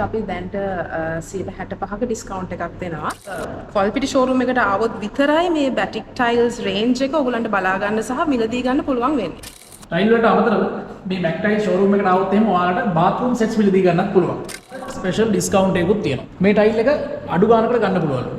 අපි දැන්ට 65ක ඩිස්කවුන්ට් එකක් දෙනවා. ක්වොලිටි ෂෝරූම් එකට ආවොත් විතරයි මේ බැටික් ටයිල්ස් රේන්ජ් එක ඔයගලන්ට බලා ගන්න සහ මිලදී ගන්න පුළුවන් වෙන්නේ. ටයිල් වලට අමතරව මේ මැක් ටයිල් ෂෝරූම් එකට ආවොත් එහෙම ඔයාලට බාත්රූම් සෙට්ස් මිලදී ගන්නත් පුළුවන්. ස්පෙෂල් ඩිස්කවුන්ට් එකකුත් තියෙනවා. මේ ටයිල් එක අඩු ගානකට ගන්න පුළුවන්.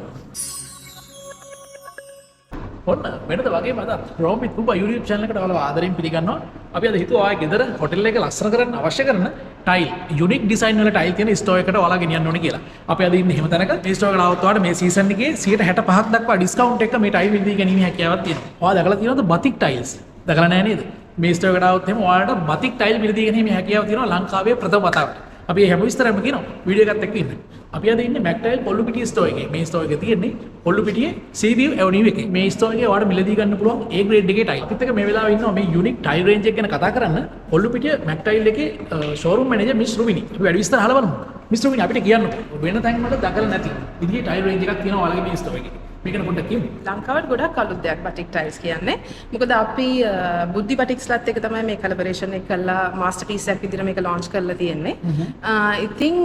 ඔන්න වෙනද වගේම අද රෝමිත් කුබා YouTube channel එකට ඔයාලව ආදරෙන් පිළිගන්නවා. අපි අද හිතුවා ආයේ ගෙදර හොටෙල් එක ලස්සන කරන්න අවශ්‍ය කරන ටයිල් යුනික් ඩිසයින් වල ටයිල් තියෙන ස්ටෝර් එකට ඔයාලා ගෙනියන්න ඕනේ කියලා. අපි අද ඉන්නේ එහෙම තැනක. මේ ස්ටෝර් එකට ආවොත් ඔයාලට මේ සීසන් එකේ 65ක් දක්වා ඩිස්කවුන්ට් එක මේ ටයිල් විඳී ගැනීමේ හැකියාවක් තියෙනවා. ඔයා දැකලා තියෙනවද බතික් ටයිල්ස්? දැකලා නැහැ නේද? මේ ස්ටෝර් එකට ආවොත් එහෙම ඔයාලට බතික් ටයිල් විඳී ගැනීමේ හැකියාවක් තියෙනවා ලංකාවේ ප්‍රථම වතාවට. අපි හැම විස්තරයක්ම කියනවා වීඩියෝ එකත් එක්ක ඉන්න. අපි අද ඉන්නේ මැක්ටයිල් කොල්ලුපිටිය ස්ටෝර් එකේ. මේ ස්ටෝර් එකේ තියෙන්නේ කොල්ලුපිටියේ සීවීව් ඇවනියු එකේ. මේ ස්ටෝර් එකේ ඔයාලට මිලදී ගන්න පුළුවන් A grade එකේ ටයිල්. අපිත් එක්ක මේ වෙලාවේ ඉන්නවා මේ යුනික් ටයිල් රේන්ජ් එක ගැන කතා කරන්න කොල්ලුපිටිය මැක්ටයිල් එකේ ෂෝරූම් මැනේජර් මිස් රුවිනි. අපි වැඩි විස්තර අහලා බලමු. මිස් රුවිනි අපිට කියන්න වෙන තැන් වල දකලා නැති විදිහේ ටයිල් රේන්ජ් එකක් තියෙනවා ඔයාලගේ මේ ස්ටෝර් එකේ. මේක පොඩ්ඩක් කියමු. ලංකාවට ගොඩක් අලුත් දෙයක් බටික් ටයිල්ස් කියන්නේ. මොකද අපි බුද්ධි බටික්ස්ලත් එක තමයි මේ කලබරේෂන් එක කළා මාස්ටර් පීස් එකක් විදිහට මේක ලොන්ච් කරලා තියෙන්නේ. ඉතින්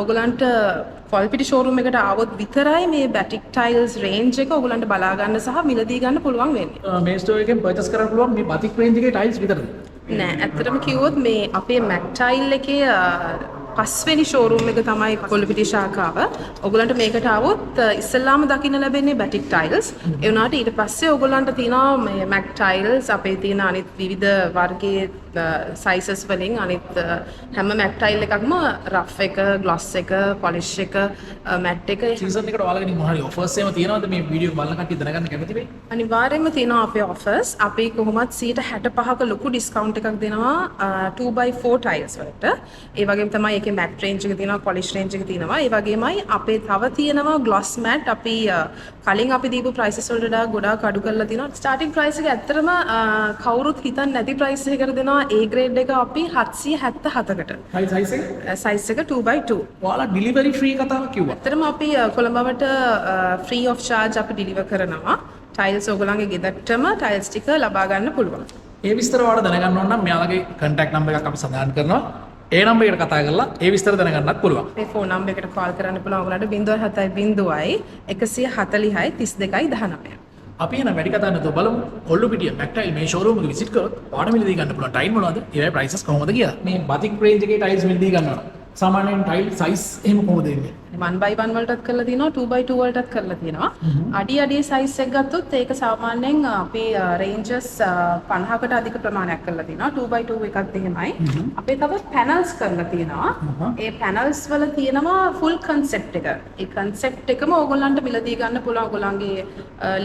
ඔයගලන්ට ක්වොලිටි ෂෝරූම් එකට ආවොත් විතරයි මේ බටික් ටයිල්ස් රේන්ජ් එක ඔයගලන්ට බලා ගන්න සහ මිලදී ගන්න පුළුවන් වෙන්නේ. මේ ස්ටෝර් එකෙන් පර්චේස් කරන්න පුළුවන් මේ බතික් රේන්ජ් එකේ ටයිල්ස් විතරද? නෑ ඇත්තටම කිව්වොත් මේ අපේ මැක් ටයිල් එකේ පස්වෙනි ෂෝරූම් එක තමයි කොල්ලුපිටිය ශාඛාව. ඔයගලන්ට මේකට ආවොත් ඉස්සෙල්ලාම දකින්න ලැබෙන්නේ බැටික් ටයිල්ස්. ඒ වුණාට ඊට පස්සේ ඔයගලන්ට තියෙනවා මේ මැක් ටයිල්ස් අපේ තියෙන අනිත් විවිධ වර්ගයේ සයිසස් වලින් අනිත් හැම මැක් ටයිල් එකක්ම රෆ් එක, ග්ලොස් එක, පොලිෂ් එක, මැට් එක සීසන් එකට ඔයාලගෙන් මොනවාරි ඔෆර්ස් එහෙම තියෙනවද මේ වීඩියෝ බලන කට්ටිය දැනගන්න කැමති වෙයි? අනිවාර්යයෙන්ම තියෙනවා අපේ ඔෆර්ස්. අපි කොහොමත් 65ක ලොකු ඩිස්කවුන්ට් එකක් දෙනවා 2x4 ටයිල්ස් වලට. ඒ වගේම තමයි ඒකේ මැට් රේන්ජ් එක තියෙනවා, පොලිෂ් රේන්ජ් එක තියෙනවා. ඒ වගේමයි අපේ තව තියෙනවා ග්ලොස් මැට්. අපි කලින් අපි දීපු ප්‍රයිසස් වලට වඩා ගොඩාක් අඩු කරලා තියෙනවා. ස්ටාර්ටින් ප්‍රයිස් එක ඇත්තටම කවුරුත් හිතන්නේ නැති ප්‍රයිස් එකකට දෙනවා. A grade එක අපි 777කට. සයිස් එක? සයිස් එක 2x2. ඔයාලා ඩිලිවරි ෆ්‍රී කතාවක් කිව්වා. ඇත්තටම අපි කොළඹවට ෆ්‍රී ඔෆ් charge අපි ඩිලිවර් කරනවා. ටයිල්ස් ඔයගොල්ලන්ගේ ගෙදරටම ටයිල්ස් ටික ලබා ගන්න පුළුවන්. ඒ විස්තර ඔයාලා දැනගන්න ඕන නම් මෙයාලගේ contact number එකක් අපි සඳහන් කරනවා. ඒ නම්බර් එකට කතා කරලා ඒ විස්තර දැනගන්නත් පුළුවන්. මේ ෆෝන් නම්බර් එකට කෝල් කරන්න පුළුවන් ඔයගලන්ට 07 140 32 19. අපි එන වැඩි කතා නැතුව බලමු කොල්ලුපිටිය මැක්ටයිල් මේ ෂෝරූම් එක විසිට් කරොත් ඔයාලට මිලදී ගන්න පුළුවන් ටයිල් මොනවද? ඒවයි ප්‍රයිසස් කොහොමද කියලා. මේ බතික් රේන්ජ් එකේ ටයිල්ස් මිලදී ගන්නවා. සාමාන්‍යයෙන් ටයිල් සයිස් එහෙම කොහොමද දෙන්නේ? 1x1 වලටත් කරලා තියෙනවා 2x2 වලටත් කරලා තියෙනවා. අඩි සයිස් එක ගත්තොත් ඒක සාමාන්‍යයෙන් අපි රේන්ජස් 50කට අධික ප්‍රමාණයක් කරලා තියෙනවා. 2x2 එකත් එහෙමයි. අපේ තව පැනල්ස් කරලා තියෙනවා. ඒ පැනල්ස් වල තියෙනවා ෆුල් කන්සෙප්ට් එක. ඒ කන්සෙප්ට් එකම ඕගොල්ලන්ට මිලදී ගන්න පුළුවන්. ඔයගොල්ලන්ගේ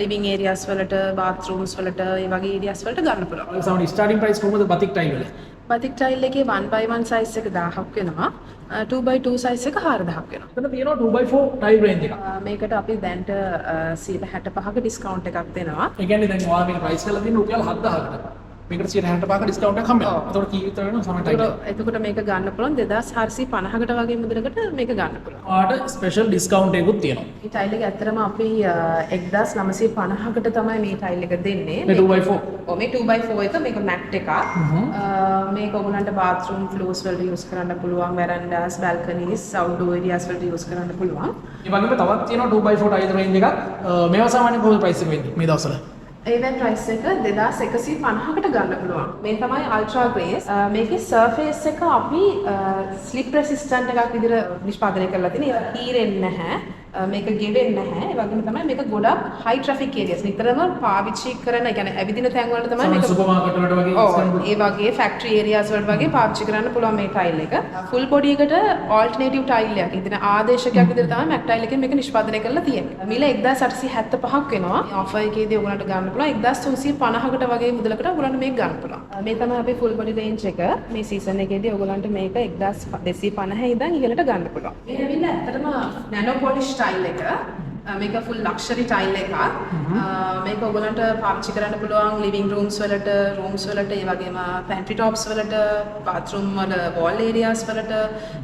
ලිවිං ඒරියාස් වලට, බාත්රූම්ස් වලට, ඒ වගේ ඒරියාස් වලට ගන්න පුළුවන්. සාමාන්‍ය ස්ටාර්ටින් ප්‍රයිස් කොහොමද බතික් ටයිල් වල? බතික් ටයිල් එකේ 1x1 සයිස් එක 1000ක් වෙනවා. 2x2 සයිස් එක 4000ක් වෙනවා. එතන තියෙනවා 2x4 ටයිල් රේන්ජ් එකක්. මේකට අපි දැන්ට 65ක ඩිස්කවුන්ට් එකක් දෙනවා. ඒ කියන්නේ දැන් ඔයාලා මේක ප්‍රයිස් කරලා තියෙන රුපියල් 7000කට. මේකට 65ක ඩිස්කවුන්ට් එකක් හම්බෙනවා. එතකොට කී විතර වෙනවද සමහර ටයිල්? එතකොට මේක ගන්න පුළුවන් 2450කට වගේ මුදලකට මේක ගන්න පුළුවන්. ඔයාලට ස්පෙෂල් ඩිස්කවුන්ට් එකකුත් තියෙනවා. මේ ටයිල් එක ඇත්තටම අපි 1950කට තමයි මේ ටයිල් එක දෙන්නේ. මේ 2x4. ඔව් මේ 2x4 එක මේක මැට් එකක්. මේක ඔයගොල්ලන්ට බාත්රූම් ෆ්ලෝර්ස් වලට යූස් කරන්න පුළුවන්, වෙරන්ඩාස්, බල්කනීස්, අවුට්ඩෝර් ඒරියාස් වලට යූස් කරන්න පුළුවන්. ඒ වගේම තවත් තියෙනවා 2x4 ටයිල් රේන්ජ් එකක්. මේවා සාමාන්‍යයෙන් කොහොමද ප්‍රයිස් එක වෙන්නේ මේ දවස්වල? ඒවෙන් ප්‍රයිස් එක 2150කට ගන්න පුළුවන්. මේ තමයි අල්ට්‍රා ග්‍රේස්. මේකේ සර්ෆේස් එක අපි ස්ලිප් රෙසිස්ටන්ට් එකක් විදිහට නිෂ්පාදනය කරලා තියෙනවා. ඒක හීරෙන්නේ නැහැ. මේක ගෙවෙන්නේ නැහැ. ඒ වගේම තමයි මේක ගොඩක් හයි ට්‍රැෆික් ඒරියාස් නිතරම පාවිච්චි කරන, ඒ කියන්නේ ඇවිදින තැන් වලට තමයි මේක සුපර් මාකට් වලට වගේ ඒ වගේ ෆැක්ටරි ඒරියාස් වලට වගේ පාවිච්චි කරන්න පුළුවන් මේ ටයිල් එක. ෆුල් බොඩි එකට ඕල්ටර්නේටිව් ටයිල් එකක්. ඉතින් ආදේශකයක් විදිහට තමයි මැක් ටයිල් එකෙන් මේක නිෂ්පාදනය කරලා තියෙන්නේ. මිල 1875ක් වෙනවා. ඔෆර් එකේදී ඔයගොල්ලන්ට ගන්න පුළුවන් 1350කට වගේ මුදලකට ඔයගොල්ලන්ට මේක ගන්න පුළුවන්. මේ තමයි අපේ ෆුල් බොඩි රේන්ජ් එක. මේ සීසන් එකේදී ඔයගොල්ලන්ට මේක 1250 ඉඳන් ඉහළට ගන්න පුළුවන්. මේ ඇවිල්ලා ඇත්තටම නැනෝ පොලිෂ් ටයිල් එක. මේක ෆුල් ලක්ෂරි ටයිල් එකක්. මේක ඔයගලන්ට පාවිච්චි කරන්න පුළුවන් ලිවිං රූම්ස් වලට, රූම්ස් වලට, ඒ වගේම පැන්ට්‍රි টොප්ස් වලට, බාත්රූම් වල වෝල් ඒරියාස් වලට,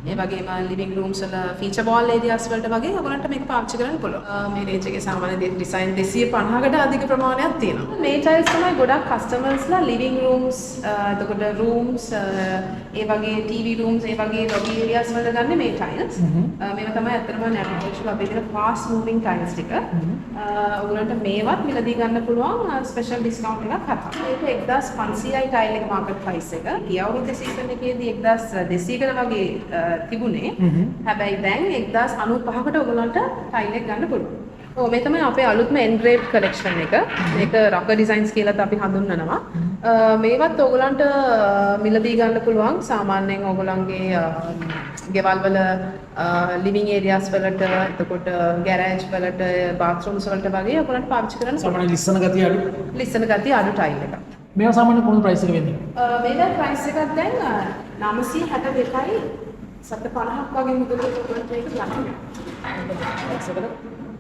ඒ වගේම ලිවිං රූම්ස් වල ෆීචර් වෝල් ඒරියාස් වලට වගේ ඔයගලන්ට මේක පාවිච්චි කරන්න පුළුවන්. මේ රේන්ජ් එකේ සාමාන්‍ය ඩිසයින් 250කට අධික ප්‍රමාණයක් තියෙනවා. මේ ටයිල්ස් තමයි ගොඩක් කස්ටමර්ස්ලා ලිවිං රූම්ස්, එතකොට රූම්ස්, ඒ වගේ ටීවී රූම්ස්, ඒ වගේ ලොබි ඒරියාස් වලට ගන්න මේ ටයිල්ස්. මේවා තමයි ඇත්තටම නැටුරල් අපේ තියෙන ෆාස්ට් මූවිං ටයිල්ස් ටික. ඔයගලන්ට මේවත් මිලදී ගන්න පුළුවන් ස්පෙෂල් ඩිස්කවුන්ට් එකක් හරහා. මේක 1500යි ටයිල් එක මාකට් ප්‍රයිස් එක. ගිය අවුරුද්දේ සීසන් එකේදී 1200කට වගේ තිබුණේ. හැබැයි දැන් 1095කට ඔයගලන්ට ටයිල් එක ගන්න පුළුවන්. ඔව් මේ තමයි අපේ අලුත්ම එන්ග්‍රේව් කලෙක්ෂන් එක. මේක රොකර් ඩිසයින්ස් කියලාත් අපි හඳුන්වනවා. මේවත් ඔයගලන්ට මිලදී ගන්න පුළුවන්. සාමාන්‍යයෙන් ඔයගලන්ගේ ගෙවල් වල ලිවිං ඒරියාස් වලට, එතකොට ගෑරේජ් වලට, බාත්රූම්ස් වලට වගේ ඔයගලන්ට පාවිච්චි කරන්න සාමාන්‍ය ලිස්සන ගතිය අඩු. ලිස්සන ගතිය අඩු ටයිල් එකක්. මේවා සාමාන්‍ය කොහොමද ප්‍රයිස් එක වෙන්නේ? මේක ප්‍රයිස් එකක් දැන් 962යි 750ක් වගේ මුදලට ඔයගලන්ට මේක ගන්න.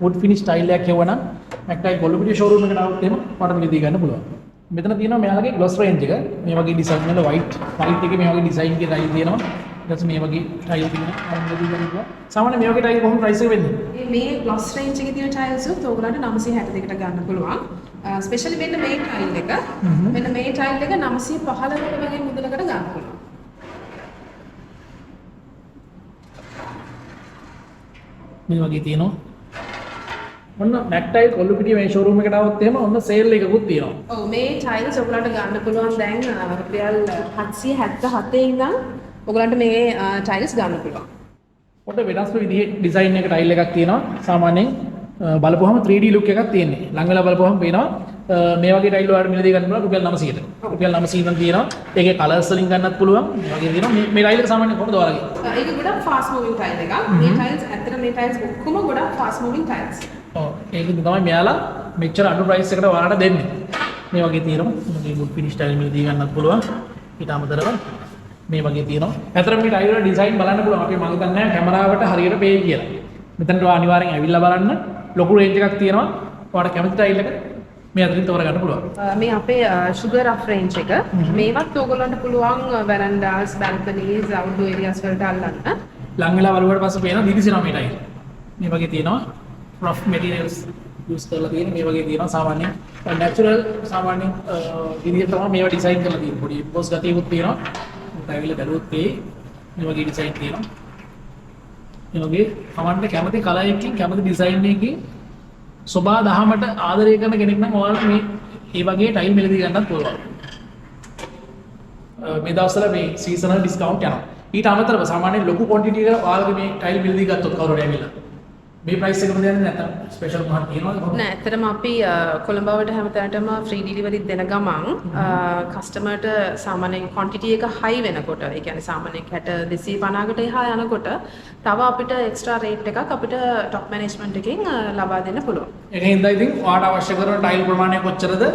wood finish style එකක් කියවනම් මැක්ටයි කොළඹිටිය showroom එකට આવුත් එහෙම මට මිලදී ගන්න පුළුවන්. මෙතන තියෙනවා මෙයාලගේ gloss range එක. මේ වගේ design වල white එකේ මේ වගේ design එකේ tile තියෙනවා. ඊට පස්සේ මේ වගේ tile තියෙනවා. මිලදී ගන්න පුළුවන්. සාමාන්‍ය මේ වගේ tile කොහොමද price එක වෙන්නේ? මේ gloss range එකේ තියෙන tiles උත් ඔයගලන්ට 962කට ගන්න පුළුවන්. ස්පෙෂලි මෙන්න මේ tile එක. මෙන්න මේ tile එක 915කට වගේ මුදලකට ගන්න පුළුවන්. මේ වගේ තියෙනවා. ඔන්න මැක්ටයිල් කොල්ලුපිටිය මේ ෂෝරූම් එකට આવොත් එහෙම ඔන්න සේල් එකකුත් තියෙනවා. ඔව් මේ ටයිල්ස් ඔයගලන්ට ගන්න පුළුවන් දැන් රුපියල් 777 ඉඳන් ඔයගලන්ට මේ ටයිල්ස් ගන්න පුළුවන්. ඔන්න වෙනස්ම විදිහේ ඩිසයින් එක ටයිල් එකක් තියෙනවා. සාමාන්‍යයෙන් බලපුවහම 3D look එකක් තියෙන්නේ. ළඟ වෙලා බලපුවහම පේනවා මේ වගේ ටයිල් වලට මිලදී ගන්න පුළුවන් රුපියල් 900ට. රුපියල් 900 ඉඳන් තියෙනවා. ඒකේ කලර්ස් වලින් ගන්නත් පුළුවන්. මේ වගේ තියෙනවා. මේ ටයිල් එක සාමාන්‍යයෙන් කොහොමද ඔයාලගේ? ඒක ගොඩක් ෆාස්ට් මූවිං ටයිල් එකක්. මේ ටයිල්ස් ඇත්තට මේ ටයිල්ස් ඔක්කොම ගොඩක් ෆාස්ට් මූවිං ටයිල්ස්. ඒකද තමයි මෙයාලා මෙච්චර අඩු ප්‍රයිස් එකට ඔයාලට දෙන්නේ. මේ වගේ තියෙනවා. මේ wood finish style මිලදී ගන්නත් පුළුවන්. ඊට අමතරව මේ වගේ තියෙනවා. ඇත්තටම මේ ටයිල් වල ඩිසයින් බලන්න පුළුවන්. අපි මම හිතන්නේ කැමරාවට හරියට පේයි කියලා. මෙතනට අනිවාර්යෙන් ඇවිල්ලා බලන්න. ලොකු රේන්ජ් එකක් තියෙනවා. ඔයාලට කැමති ටයිල් එක මේ අතරින් තෝරගන්න පුළුවන්. මේ අපේ sugar rough range එක. මේවත් ඔයගොල්ලන්ට පුළුවන් verandas, balconies, outdoor areas වලට අල්ලන්න. ලං වෙලා බලුවට පස්සේ පේනවා දිලිසෙනවා මේ ටයිල්. මේ වගේ තියෙනවා. rough materials use කරලා තියෙන මේ වගේ තියෙනවා සාමාන්‍යයෙන් natural සාමාන්‍යයෙන් විදිහට තමයි මේවා ඩිසයින් කරලා තියෙන්නේ. පොඩි emboss ගතියකුත් තියෙනවා. ටයිල් බැලුවොත් මේ වගේ ඩිසයින් තියෙනවා. මේ වගේ කවන්න කැමති කලර් එකකින් කැමති ඩිසයින් එකකින් සෝබා දහමට ආදරය කරන කෙනෙක් නම් ඔයාලට මේ වගේ ටයිල් මිලදී ගන්නත් පුළුවන්. මේ දවස්වල මේ සීසනල් ඩිස්කවුන්ට් යනවා. ඊට අමතරව සාමාන්‍යයෙන් ලොකු ක්වොන්ටිටි එකක ඔයාලගේ මේ ටයිල් මිලදී ගත්තොත් කවුරු හරි ඇවිල්ලා මේ ප්‍රයිස් එකකට දෙන්නේ නැත්නම් ස්පෙෂල් මොකක්ද තියෙනවද? නෑ ඇත්තටම අපි කොළඹවට හැමතැනටම ෆ්‍රී ඩිලිවරි දෙන ගමන් කස්ටමර්ට සාමාන්‍යයෙන් ක්වොන්ටිටි එක හයි වෙනකොට ඒ කියන්නේ සාමාන්‍යයෙන් 250කට එහා යනකොට තව අපිට එක්ස්ට්‍රා රේට් එකක් අපිට টপ මැනේජ්මන්ට් එකෙන් ලබා දෙන්න පුළුවන්. ඒක හින්දා ඉතින් ඔයාලට අවශ්‍ය කරන ටයිල් ප්‍රමාණය කොච්චරද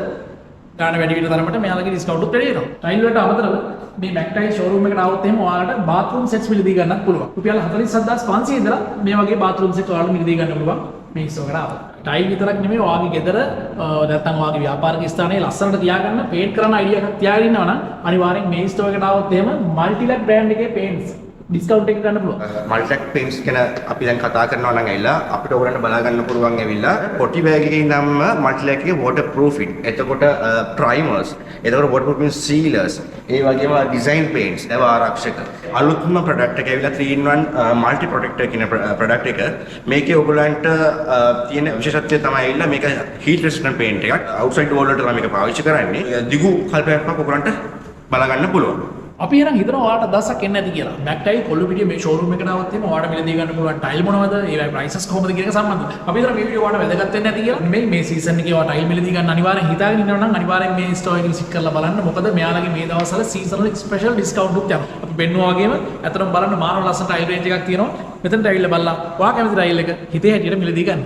ගාන වැඩි වෙන තරමට මෙයාලගේ ඩිස්කවුන්ට් උත් වැඩි වෙනවා. ටයිල් වලට අමතරව මේ මැක්ටයිල් ෂෝරූම් එකට આવොත් එහෙම ඔයාලට බාත්රූම් සෙට්ස් මිලදී ගන්නත් පුළුවන්. රුපියල් 47500 ඉඳලා මේ වගේ බාත්රූම් සෙට් ඔයාලට මිලදී ගන්න පුළුවන් මේ ස්ටෝර් එකට આવොත්. ටයිල් විතරක් නෙමෙයි ඔයාගේ ගෙදර නැත්නම් ඔයාගේ ව්‍යාපාරික ස්ථානයේ ලස්සනට තියාගන්න පේන්ට් කරන්න අයිඩියා එකක් තියාගෙන ඉන්නවා නම් අනිවාර්යෙන් මේ ස්ටෝර් එකට આવොත් එහෙම මල්ටිලැක් බ්‍රෑන්ඩ් එකේ පේන්ට්ස් ඩිස්කවුන්ට් එක ගන්න පුළුවන්. මල්ටිලැක් පේන්ට්ස් ගැන අපි දැන් කතා කරනවා නම් ඇවිල්ලා අපිට ඔයගලන්ට බලා ගන්න පුළුවන් ඇවිල්ලා පොටි බෑග් එකේ ඉඳන්ම මල්ටිලැක් එකේ වෝටර් ප්‍රූෆින්. එතකොට ප්‍රයිමර්ස්, එතකොට වෝටර් ප්‍රූෆින් සීලර්ස්, ඒ වගේම ඩිසයින් පේන්ට්ස්, ඒව ආරක්ෂක. අලුත්ම ප්‍රොඩක්ට් එක ඇවිල්ලා 3-in-1 මල්ටි ප්‍රොටෙක්ටර් කියන ප්‍රොඩක්ට් එක. මේකේ ඔයගලන්ට තියෙන විශේෂත්වය තමයි ඇවිල්ලා මේක හීට් රෙසිස්ටන්ට් පේන්ට් එකක්. අවුට්සයිඩ් වෝල් වලට තමයි මේක පාවිච්චි කරන්නේ. දිගු කල්පයක් ඔයගලන්ට බලා ගන්න පුළුවන්. අපි එනම් හිතනවා ඔයාලට දවසක් එන්න ඇති කියලා. මැක්ටයිල් කොළඹිටිය මේ ෂෝරූම් එකට આવත් එහෙම ඔයාලට මිලදී ගන්න පුළුවන් ටයිල් මොනවද? ඒවයි ප්‍රයිසස් කොහොමද කියන එක සම්බන්ධව. අපි හිතනවා මේ වීඩියෝ ඔයාලට වැදගත් වෙන්න ඇති කියලා. මේ සීසන් එකේ ඔයාලට ටයිල් මිලදී ගන්න අනිවාර්යෙන් හිතාගෙන ඉන්නවා නම් අනිවාර්යෙන් මේ ස්ටෝර් එක විසිට් කරලා බලන්න. මොකද මෙයාලගේ මේ දවස්වල සීසනල් ස්පෙෂල් ඩිස්කවුන්ට් උත් යනවා. අපි බෙන්නවා වගේම අතරම බලන්න මානව ලස්සන ටයිල් රේන්ජ් එකක් තියෙනවා. මෙතනට ඇවිල්ලා බලලා ඔයා කැමති ටයිල් එක හිතේ හැටියට මිලදී ගන්න.